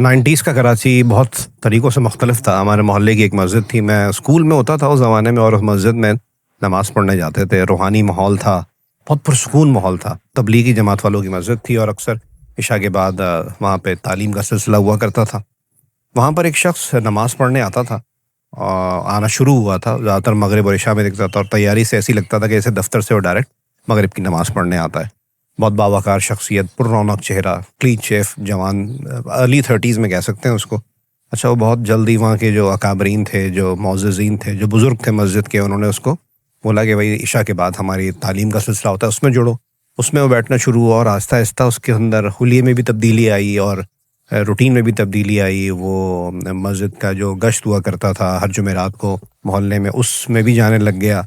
90s کا کراچی بہت طریقوں سے مختلف تھا. ہمارے محلے کی ایک مسجد تھی. میں اسکول میں ہوتا تھا اس زمانے میں، اور اس مسجد میں نماز پڑھنے جاتے تھے. روحانی ماحول تھا، بہت پرسکون ماحول تھا. تبلیغی جماعت والوں کی مسجد تھی، اور اکثر عشاء کے بعد وہاں پہ تعلیم کا سلسلہ ہوا کرتا تھا. وہاں پر ایک شخص نماز پڑھنے آتا تھا، آنا شروع ہوا تھا. زیادہ تر مغرب اور عشاء میں دکھتا تھا، اور تیاری سے ایسی لگتا تھا کہ جیسے دفتر سے وہ ڈائریکٹ مغرب کی نماز پڑھنے آتا ہے. بہت باوقار شخصیت، پر رونق چہرہ، کلین شیف جوان، ارلی 30s میں کہہ سکتے ہیں اس کو. اچھا، وہ بہت جلدی وہاں کے جو اکابرین تھے، جو معززین تھے، جو بزرگ تھے مسجد کے، انہوں نے اس کو بولا کہ بھائی عشاء کے بعد ہماری تعلیم کا سلسلہ ہوتا ہے، اس میں جڑو. اس میں وہ بیٹھنا شروع ہوا، اور آہستہ آہستہ اس کے اندر حلیے میں بھی تبدیلی آئی اور روٹین میں بھی تبدیلی آئی. وہ مسجد کا جو گشت ہوا کرتا تھا ہر جمعرات کو محلے میں، اس میں بھی جانے لگ گیا.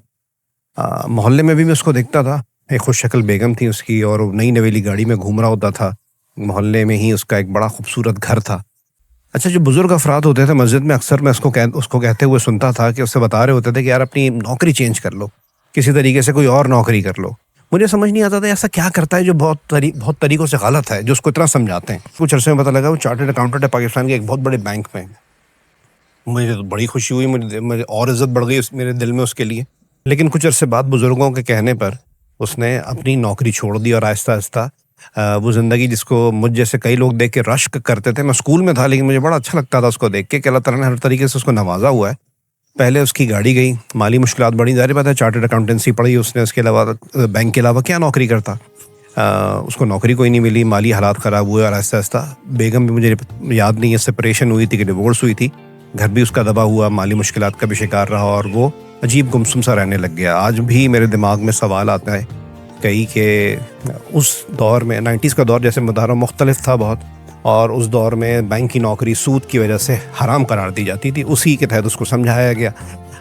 محلے میں بھی میں اس کو دیکھتا تھا. ایک خوش شکل بیگم تھی اس کی، اور نئی نویلی گاڑی میں گھوم رہا ہوتا تھا. محلے میں ہی اس کا ایک بڑا خوبصورت گھر تھا. اچھا، جو بزرگ افراد ہوتے تھے مسجد میں، اکثر میں اس کو کہتے ہوئے سنتا تھا کہ اس سے بتا رہے ہوتے تھے کہ یار اپنی نوکری چینج کر لو، کسی طریقے سے کوئی اور نوکری کر لو. مجھے سمجھ نہیں آتا تھا ایسا کیا کرتا ہے جو بہت طریقوں سے غلط ہے، جو اس کو اتنا سمجھاتے ہیں. کچھ عرصے میں پتہ لگا وہ چارٹرڈ اکاؤنٹنٹ ہے پاکستان کے ایک بہت بڑے بینک میں. مجھے تو بڑی خوشی ہوئی، مجھے اور عزت بڑھ گئی میرے دل میں اس کے لیے. لیکن کچھ عرصے بعد بزرگوں کے کہنے پر اس نے اپنی نوکری چھوڑ دی، اور آہستہ آہستہ وہ زندگی جس کو مجھ جیسے کئی لوگ دیکھ کے رشک کرتے تھے. میں اسکول میں تھا لیکن مجھے بڑا اچھا لگتا تھا اس کو دیکھ کے کہ اللہ تعالیٰ نے ہر طریقے سے اس کو نوازا ہوا ہے. پہلے اس کی گاڑی گئی، مالی مشکلات بڑی، ظاہر بات ہے چارٹرڈ اکاؤنٹنسی پڑھی اس نے، اس کے علاوہ بینک کے علاوہ کیا نوکری کرتا. اس کو نوکری کوئی نہیں ملی، مالی حالات خراب ہوئے، اور آہستہ آہستہ بیگم بھی مجھے یاد نہیں ہے سپریشن ہوئی تھی کہ ڈیورس ہوئی تھی. گھر بھی اس کا تباہ ہوا، مالی مشکلات کا بھی شکار رہا، اور وہ عجیب گمسم سا رہنے لگ گیا. آج بھی میرے دماغ میں سوال آتا ہے کئی کہ اس دور میں 90s کا دور جیسے بتا رہا ہوں مختلف تھا بہت، اور اس دور میں بینک کی نوکری سود کی وجہ سے حرام قرار دی جاتی تھی. اسی کے تحت اس کو سمجھایا گیا.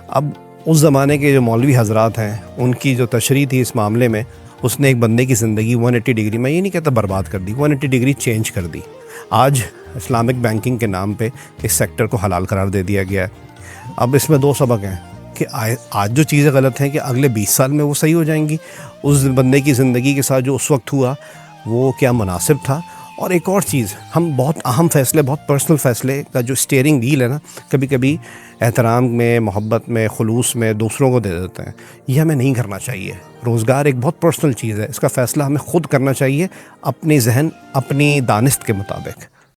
اب اس زمانے کے جو مولوی حضرات ہیں، ان کی جو تشریح تھی اس معاملے میں، اس نے ایک بندے کی زندگی 180 ڈگری، میں یہ نہیں کہتا برباد کر دی، 180 ڈگری چینج کر دی. آج اسلامک بینکنگ کے نام پہ اس سیکٹر کو حلال قرار دے دیا گیا ہے. اب اس میں دو سبق ہیں کہ آج جو چیزیں غلط ہیں کہ اگلے 20 سال میں وہ صحیح ہو جائیں گی. اس بندے کی زندگی کے ساتھ جو اس وقت ہوا وہ کیا مناسب تھا. اور ایک اور چیز، ہم بہت اہم فیصلے، بہت پرسنل فیصلے کا جو اسٹیئرنگ وہیل ہے نا، کبھی کبھی احترام میں، محبت میں، خلوص میں دوسروں کو دے دیتے ہیں. یہ ہمیں نہیں کرنا چاہیے. روزگار ایک بہت پرسنل چیز ہے، اس کا فیصلہ ہمیں خود کرنا چاہیے، اپنی ذہن، اپنی دانست کے مطابق.